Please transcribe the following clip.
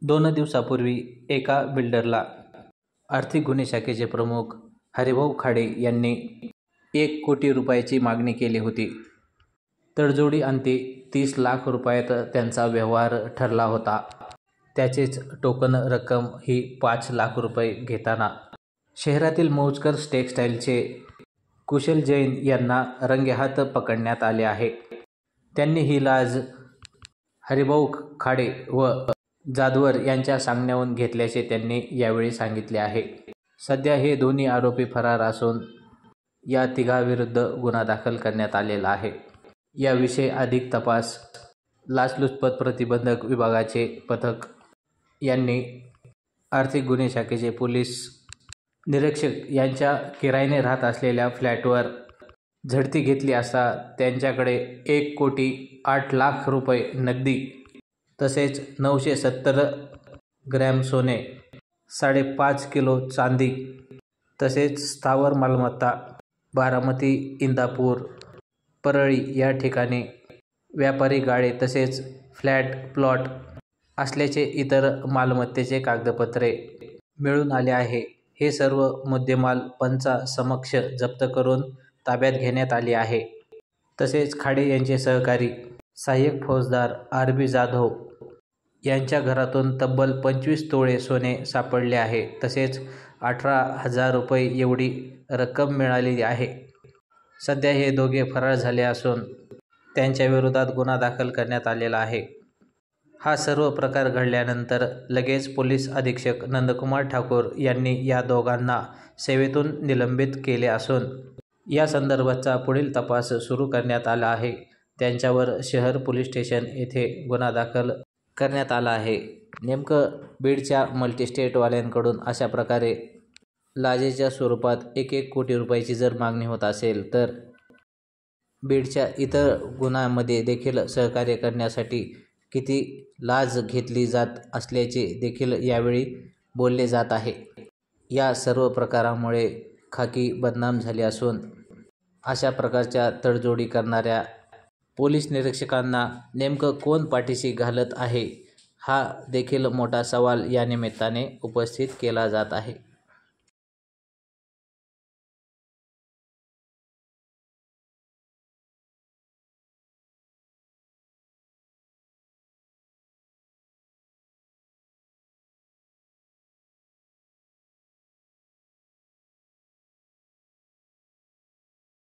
2 दिवसापूर्वी एका बिल्डरला आर्थिक गुन्हे शाखेचे प्रमुख हरिभाऊ खाडे यांनी 1 कोटी रुपयाची मागणी केली होती. तडजोडी अंती 30 लाख रुपयात त्यांचा व्यवहार ठरला होता. त्याचेच टोकन रक्कम ही 5 लाख रुपये घेताना शहरातील मौजकर टेक्सटाईलचे कुशल जैन यांना रंगेहात पकडण्यात आले आहे. त्यांनी ही लाच हरिभाऊ खाडे व जाधवर यांच्या सांगण्यावरून घेतल्याचे त्यांनी यावेळी सांगितले आहे. सध्या हे दोन्ही आरोपी फरार असून या तिघांविरुद्ध गुन्हा दाखल करण्यात आलेला आहे. याविषयी अधिक तपास लाचलुचपत प्रतिबंधक विभागाचे पथक यांनी आर्थिक गुन्हे शाखेचे पोलीस निरीक्षक यांच्या किरायाने राहत असलेल्या फ्लॅटवर झडती घेतली असता त्यांच्याकडे 1,08,00,000 रुपये नगदी तसेच 970 ग्रॅम सोने, 5.5 किलो चांदी तसेच स्थावर मालमत्ता बारामती, इंदापूर, परळी या ठिकाणी व्यापारी गाळे तसेच फ्लॅट प्लॉट असल्याचे इतर मालमत्तेचे कागदपत्रे मिळून आले आहे. हे सर्व मुद्देमाल पंचासमक्ष जप्त करून ताब्यात घेण्यात आले आहे. तसेच खाडे यांचे सहकारी सहाय्यक फौजदार RB जाधव यांच्या घरातून तब्बल 25 तोळे सोने सापडले आहे. तसेच 18,000 रुपये एवढी रक्कम मिळालेली आहे. सध्या हे दोघे फरार झाले असून त्यांच्या विरोधात गुन्हा दाखल करण्यात आलेला आहे. हा सर्व प्रकार घडल्यानंतर लगेच पोलीस अधीक्षक नंदकुमार ठाकूर यांनी या दोघांना सेवेतून निलंबित केले असून या संदर्भातचा पुढील तपास सुरू करण्यात आला आहे. त्यांच्यावर शहर पोलीस स्टेशन येथे गुन्हा दाखल करण्यात आला आहे. नेमकं बीडच्या मल्टीस्टेटवाल्यांकडून अशा प्रकारे लाचेच्या स्वरूपात 1 कोटी रुपयाची जर मागणी होत असेल तर बीडच्या इतर गुन्ह्यांमध्ये देखील सहकार्य करण्यासाठी किती लाच घेतली जात असल्याचे देखील यावेळी बोलले जात आहे. या सर्व प्रकारामुळे खाकी बदनाम झाली असून अशा प्रकारच्या तडजोडी करणाऱ्या पोलीस निरीक्षकांना नेमकं कोण पाठीशी घालत आहे हा देखील मोठा सवाल या निमित्ताने उपस्थित केला जात आहे.